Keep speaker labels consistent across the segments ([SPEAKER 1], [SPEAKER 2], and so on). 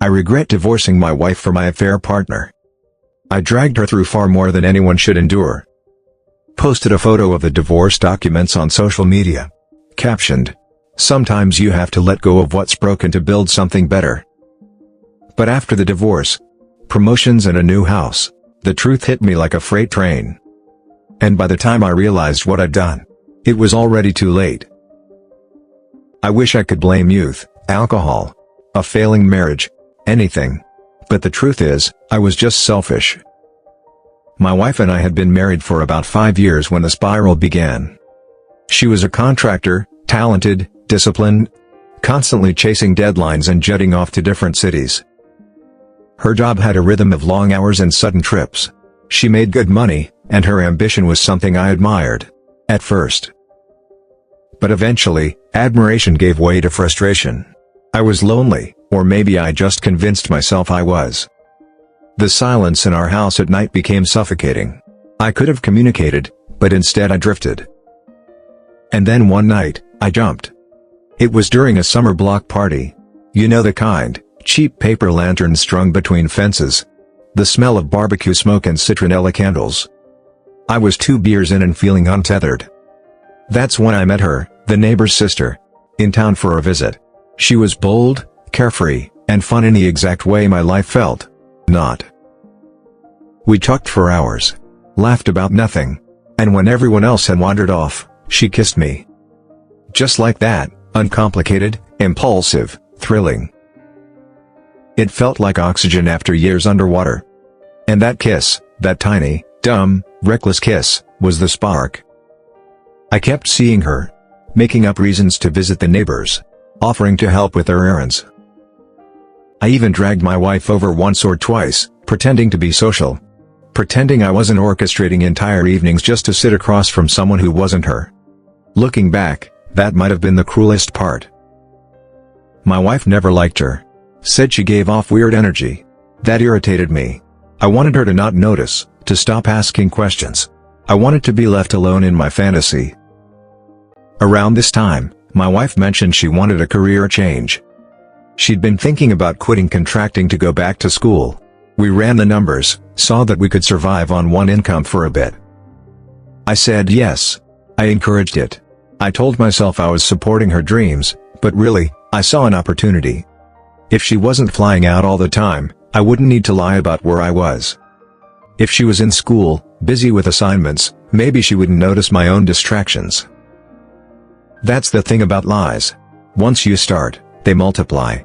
[SPEAKER 1] I regret divorcing my wife for my affair partner. I dragged her through far more than anyone should endure. Posted a photo of the divorce documents on social media. Captioned, "Sometimes you have to let go of what's broken to build something better." But after the divorce, promotions and a new house, the truth hit me like a freight train. And by the time I realized what I'd done, it was already too late. I wish I could blame youth, alcohol, a failing marriage, anything. But the truth is, I was just selfish. My wife and I had been married for about 5 years when the spiral began. She was a contractor, talented, disciplined, constantly chasing deadlines and jetting off to different cities. Her job had a rhythm of long hours and sudden trips. She made good money, and her ambition was something I admired. At first. But eventually, admiration gave way to frustration. I was lonely, or maybe I just convinced myself I was. The silence in our house at night became suffocating. I could have communicated, but instead I drifted. And then one night, I jumped. It was during a summer block party. You know the kind, cheap paper lanterns strung between fences. The smell of barbecue smoke and citronella candles. I was 2 beers in and feeling untethered. That's when I met her, the neighbor's sister, in town for a visit. She was bold, carefree, and fun in the exact way my life felt. Not. We talked for hours. Laughed about nothing. And when everyone else had wandered off, she kissed me. Just like that, uncomplicated, impulsive, thrilling. It felt like oxygen after years underwater. And that kiss, that tiny, dumb, reckless kiss, was the spark. I kept seeing her. Making up reasons to visit the neighbors. Offering to help with their errands. I even dragged my wife over once or twice, pretending to be social. Pretending I wasn't orchestrating entire evenings just to sit across from someone who wasn't her. Looking back, that might have been the cruelest part. My wife never liked her. Said she gave off weird energy. That irritated me. I wanted her to not notice, to stop asking questions. I wanted to be left alone in my fantasy. Around this time, my wife mentioned she wanted a career change. She'd been thinking about quitting contracting to go back to school. We ran the numbers, saw that we could survive on one income for a bit. I said yes. I encouraged it. I told myself I was supporting her dreams, but really, I saw an opportunity. If she wasn't flying out all the time, I wouldn't need to lie about where I was. If she was in school, busy with assignments, maybe she wouldn't notice my own distractions. That's the thing about lies. Once you start, they multiply.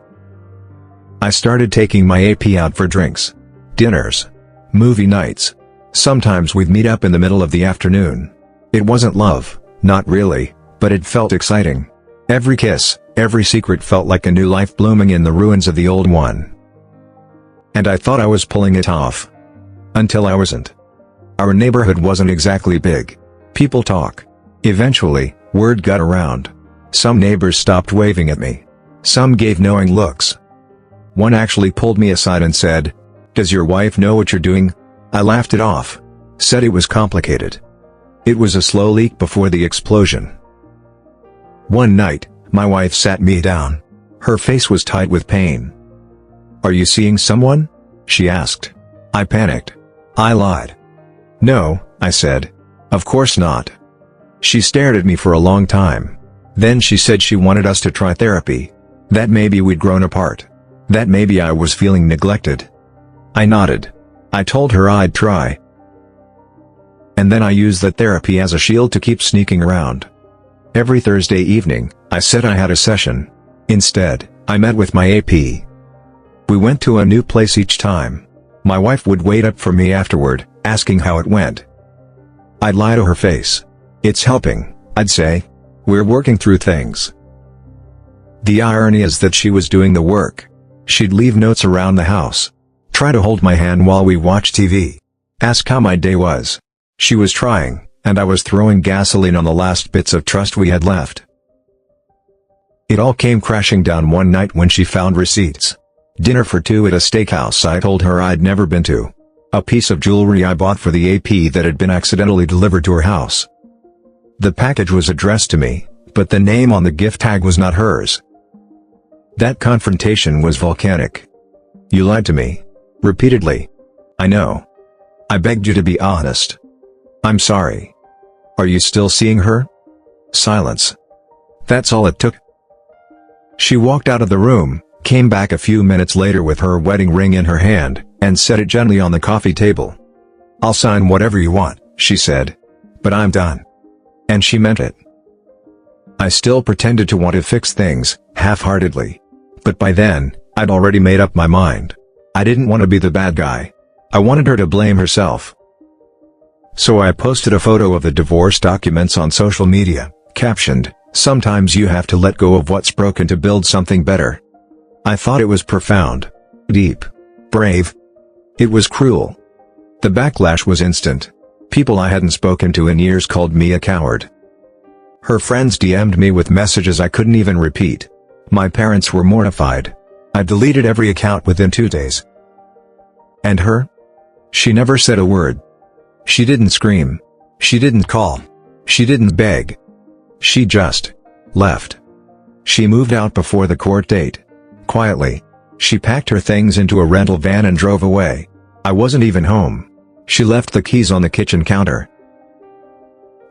[SPEAKER 1] I started taking my AP out for drinks, dinners, movie nights. Sometimes we'd meet up in the middle of the afternoon. It wasn't love, not really, but it felt exciting. Every kiss, every secret felt like a new life blooming in the ruins of the old one. And I thought I was pulling it off. Until I wasn't. Our neighborhood wasn't exactly big. People talk. Eventually, word got around. Some neighbors stopped waving at me. Some gave knowing looks. One actually pulled me aside and said, "Does your wife know what you're doing?" I laughed it off. Said it was complicated. It was a slow leak before the explosion. One night, my wife sat me down. Her face was tight with pain. "Are you seeing someone?" she asked. I panicked. I lied. "No," I said. "Of course not." She stared at me for a long time. Then she said she wanted us to try therapy. That maybe we'd grown apart. That maybe I was feeling neglected. I nodded. I told her I'd try. And then I used that therapy as a shield to keep sneaking around. Every Thursday evening, I said I had a session. Instead, I met with my AP. We went to a new place each time. My wife would wait up for me afterward, asking how it went. I'd lie to her face. "It's helping," I'd say. "We're working through things." The irony is that she was doing the work. She'd leave notes around the house. Try to hold my hand while we watched TV. Ask how my day was. She was trying, and I was throwing gasoline on the last bits of trust we had left. It all came crashing down one night when she found receipts. Dinner for two at a steakhouse I told her I'd never been to. A piece of jewelry I bought for the AP that had been accidentally delivered to her house. The package was addressed to me, but the name on the gift tag was not hers. That confrontation was volcanic. You lied to me. Repeatedly. I know. I begged you to be honest. I'm sorry. Are you still seeing her? Silence. That's all it took. She walked out of the room, came back a few minutes later with her wedding ring in her hand, and set it gently on the coffee table. I'll sign whatever you want, she said. But I'm done. And she meant it. I still pretended to want to fix things, half-heartedly. But by then, I'd already made up my mind. I didn't want to be the bad guy. I wanted her to blame herself. So I posted a photo of the divorce documents on social media, captioned, "Sometimes you have to let go of what's broken to build something better." I thought it was profound. Deep. Brave. It was cruel. The backlash was instant. People I hadn't spoken to in years called me a coward. Her friends DM'd me with messages I couldn't even repeat. My parents were mortified. I deleted every account within 2 days. And her? She never said a word. She didn't scream. She didn't call. She didn't beg. She just left. She moved out before the court date. Quietly. She packed her things into a rental van and drove away. I wasn't even home. She left the keys on the kitchen counter.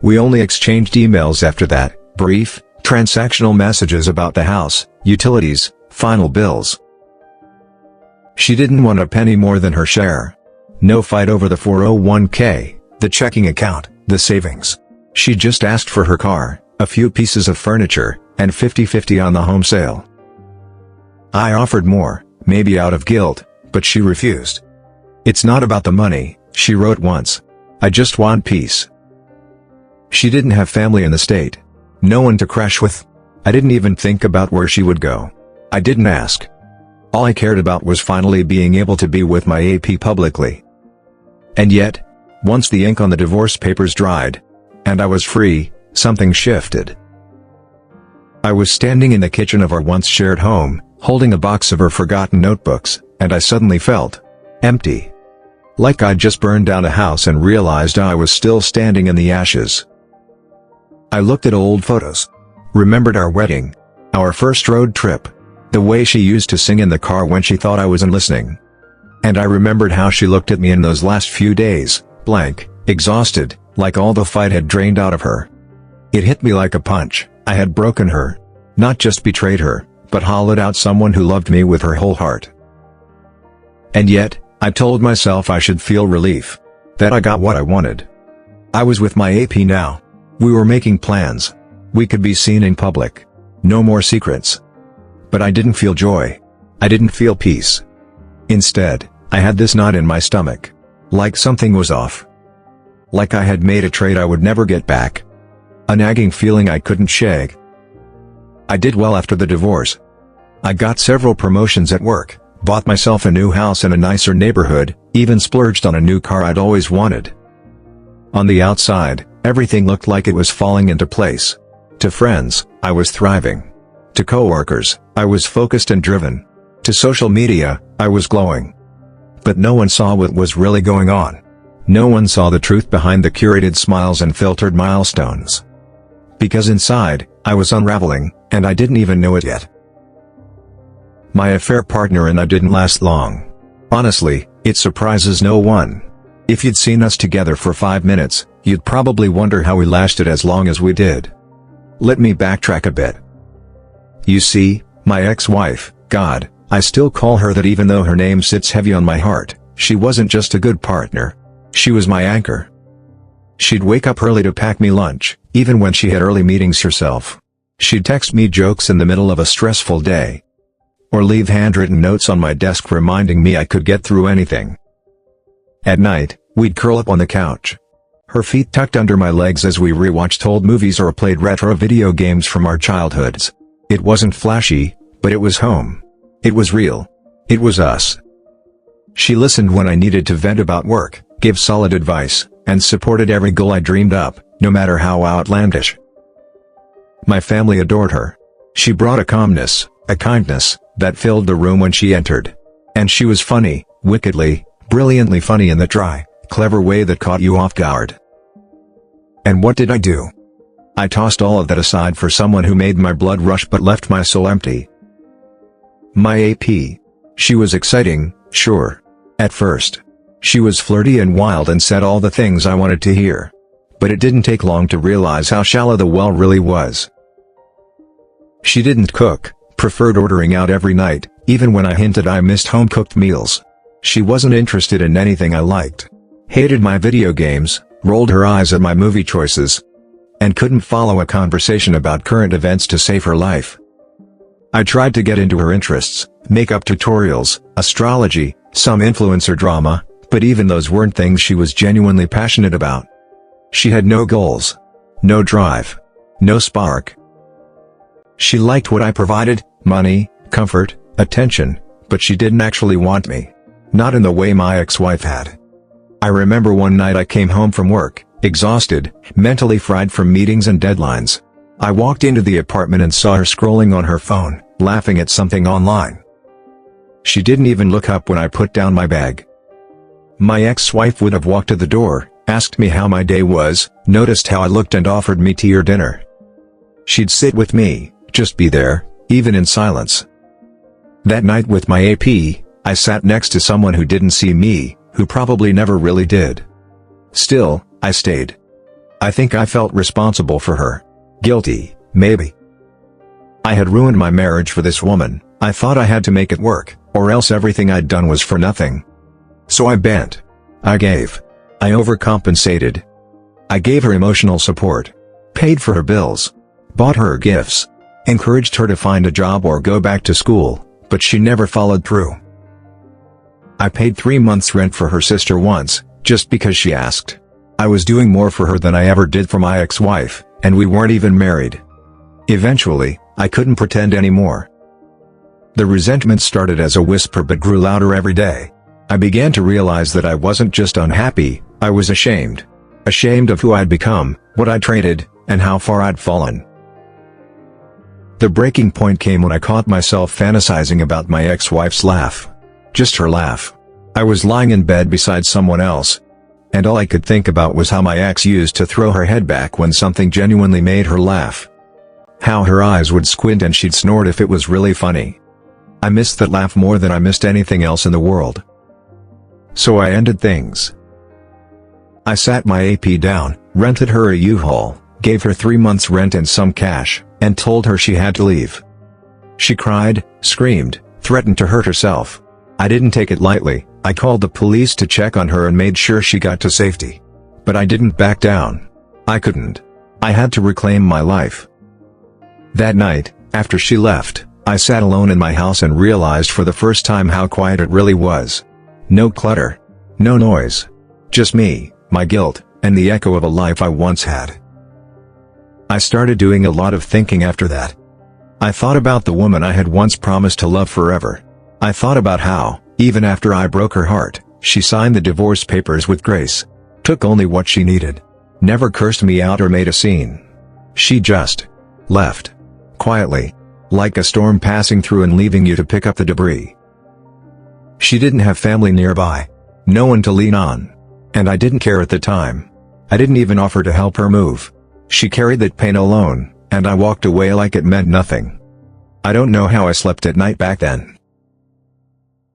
[SPEAKER 1] We only exchanged emails after that, brief, transactional messages about the house, utilities, final bills. She didn't want a penny more than her share. No fight over the 401k, the checking account, the savings. She just asked for her car, a few pieces of furniture, and 50-50 on the home sale. I offered more, maybe out of guilt, but she refused. "It's not about the money," she wrote once. "I just want peace." She didn't have family in the state. No one to crash with. I didn't even think about where she would go. I didn't ask. All I cared about was finally being able to be with my AP publicly. And yet, once the ink on the divorce papers dried, and I was free, something shifted. I was standing in the kitchen of our once shared home, holding a box of her forgotten notebooks, and I suddenly felt empty. Like I'd just burned down a house and realized I was still standing in the ashes. I looked at old photos. Remembered our wedding. Our first road trip. The way she used to sing in the car when she thought I wasn't listening. And I remembered how she looked at me in those last few days, blank, exhausted, like all the fight had drained out of her. It hit me like a punch. I had broken her. Not just betrayed her, but hollowed out someone who loved me with her whole heart. And yet, I told myself I should feel relief. That I got what I wanted. I was with my AP now. We were making plans. We could be seen in public. No more secrets. But I didn't feel joy. I didn't feel peace. Instead, I had this knot in my stomach. Like something was off. Like I had made a trade I would never get back. A nagging feeling I couldn't shake. I did well after the divorce. I got several promotions at work, bought myself a new house in a nicer neighborhood, even splurged on a new car I'd always wanted. On the outside, everything looked like it was falling into place. To friends, I was thriving. To coworkers, I was focused and driven. To social media, I was glowing. But no one saw what was really going on. No one saw the truth behind the curated smiles and filtered milestones. Because inside, I was unraveling, and I didn't even know it yet. My affair partner and I didn't last long. Honestly, it surprises no one. If you'd seen us together for 5 minutes, you'd probably wonder how we lasted as long as we did. Let me backtrack a bit. You see, my ex-wife, God, I still call her that even though her name sits heavy on my heart, she wasn't just a good partner. She was my anchor. She'd wake up early to pack me lunch, even when she had early meetings herself. She'd text me jokes in the middle of a stressful day. Or leave handwritten notes on my desk reminding me I could get through anything. At night, we'd curl up on the couch. Her feet tucked under my legs as we rewatched old movies or played retro video games from our childhoods. It wasn't flashy, but it was home. It was real. It was us. She listened when I needed to vent about work, gave solid advice, and supported every goal I dreamed up, no matter how outlandish. My family adored her. She brought a calmness, a kindness, that filled the room when she entered. And she was funny, wickedly, brilliantly funny in the dry, clever way that caught you off guard. And what did I do? I tossed all of that aside for someone who made my blood rush but left my soul empty. My AP. She was exciting, Sure. At first. She was flirty and wild and said all the things I wanted to hear. But it didn't take long to realize how shallow the well really was. She didn't cook, preferred ordering out every night, even when I hinted I missed home-cooked meals. She wasn't interested in anything I liked. Hated my video games, rolled her eyes at my movie choices, and couldn't follow a conversation about current events to save her life. I tried to get into her interests, makeup tutorials, astrology, some influencer drama, but even those weren't things she was genuinely passionate about. She had no goals, no drive, no spark. She liked what I provided, money, comfort, attention, but she didn't actually want me. Not in the way my ex-wife had. I remember one night I came home from work, exhausted, mentally fried from meetings and deadlines. I walked into the apartment and saw her scrolling on her phone, laughing at something online. She didn't even look up when I put down my bag. My ex-wife would have walked to the door, asked me how my day was, noticed how I looked and offered me tea or dinner. She'd sit with me, just be there, even in silence. That night with my AP, I sat next to someone who didn't see me, who probably never really did. Still, I stayed. I think I felt responsible for her. Guilty, maybe. I had ruined my marriage for this woman. I thought I had to make it work, or else everything I'd done was for nothing. So I bent. I gave. I overcompensated. I gave her emotional support, paid for her bills, bought her gifts, encouraged her to find a job or go back to school, but she never followed through. I paid 3 months' rent for her sister once, just because she asked. I was doing more for her than I ever did for my ex-wife, and we weren't even married. Eventually, I couldn't pretend anymore. The resentment started as a whisper but grew louder every day. I began to realize that I wasn't just unhappy, I was ashamed. Ashamed of who I'd become, what I'd traded, and how far I'd fallen. The breaking point came when I caught myself fantasizing about my ex-wife's laugh. Just her laugh. I was lying in bed beside someone else, and all I could think about was how my ex used to throw her head back when something genuinely made her laugh. How her eyes would squint and she'd snort if it was really funny. I missed that laugh more than I missed anything else in the world. So I ended things. I sat my AP down, rented her a U-Haul, gave her 3 months' rent and some cash, and told her she had to leave. She cried, screamed, threatened to hurt herself. I didn't take it lightly. I called the police to check on her and made sure she got to safety. But I didn't back down. I couldn't. I had to reclaim my life. That night, after she left, I sat alone in my house and realized for the first time how quiet it really was. No clutter. No noise. Just me, my guilt, and the echo of a life I once had. I started doing a lot of thinking after that. I thought about the woman I had once promised to love forever. I thought about how, even after I broke her heart, she signed the divorce papers with grace. Took only what she needed. Never cursed me out or made a scene. She just left. Quietly. Like a storm passing through and leaving you to pick up the debris. She didn't have family nearby. No one to lean on. And I didn't care at the time. I didn't even offer to help her move. She carried that pain alone, and I walked away like it meant nothing. I don't know how I slept at night back then.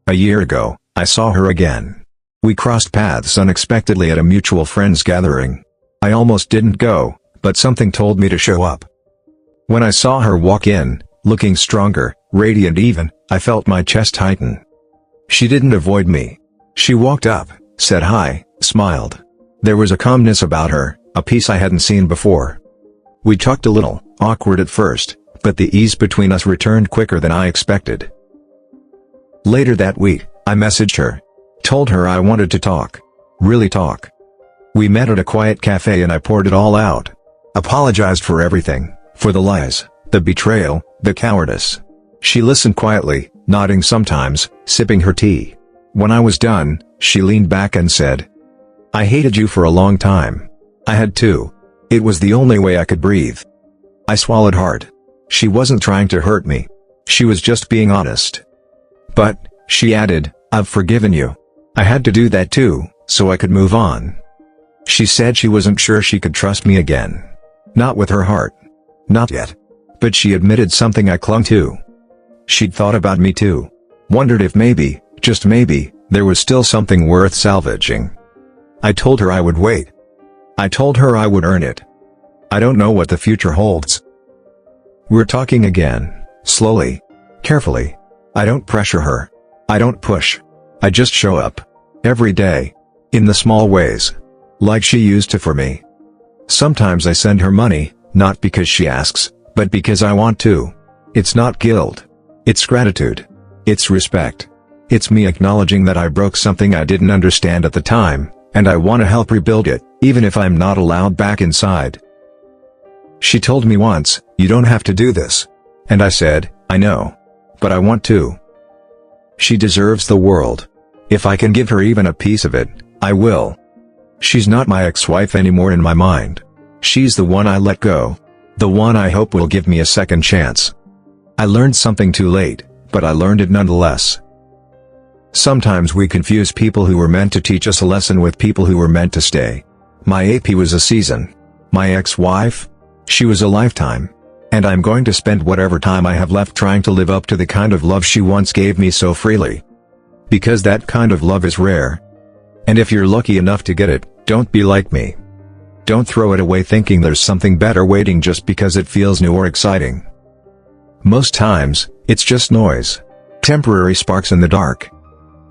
[SPEAKER 1] A year ago, I saw her again. We crossed paths unexpectedly at a mutual friends gathering. I almost didn't go, but something told me to show up. When I saw her walk in, looking stronger, radiant even, I felt my chest tighten. She didn't avoid me. She walked up, said hi, smiled. There was a calmness about her, a peace I hadn't seen before. We talked a little, awkward at first, but the ease between us returned quicker than I expected. Later that week, I messaged her. Told her I wanted to talk. Really talk. We met at a quiet cafe and I poured it all out. Apologized for everything, for the lies, the betrayal, the cowardice. She listened quietly, nodding sometimes, sipping her tea. When I was done, she leaned back and said, "I hated you for a long time. I had to. It was the only way I could breathe." I swallowed hard. She wasn't trying to hurt me. She was just being honest. "But," she added, "I've forgiven you. I had to do that too, so I could move on." She said she wasn't sure she could trust me again. Not with her heart. Not yet. But she admitted something I clung to. She'd thought about me too. Wondered if maybe, Just maybe, there was still something worth salvaging. I told her I would wait. I told her I would earn it. I don't know what the future holds. We're talking again, slowly, carefully. I don't pressure her. I don't push. I just show up. Every day. In the small ways. Like she used to for me. Sometimes I send her money, not because she asks, but because I want to. It's not guilt. It's gratitude. It's respect. It's me acknowledging that I broke something I didn't understand at the time, and I want to help rebuild it, even if I'm not allowed back inside. She told me once, "You don't have to do this." And I said, "I know. But I want to." She deserves the world. If I can give her even a piece of it, I will. She's not my ex-wife anymore in my mind. She's the one I let go. The one I hope will give me a second chance. I learned something too late, but I learned it nonetheless. Sometimes we confuse people who were meant to teach us a lesson with people who were meant to stay. My AP was a season. My ex-wife? She was a lifetime. And I'm going to spend whatever time I have left trying to live up to the kind of love she once gave me so freely. Because that kind of love is rare. And if you're lucky enough to get it, don't be like me. Don't throw it away thinking there's something better waiting just because it feels new or exciting. Most times, it's just noise. Temporary sparks in the dark.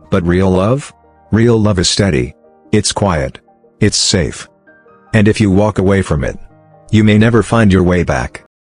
[SPEAKER 1] But real love? Real love is steady. It's quiet. It's safe. And if you walk away from it, you may never find your way back.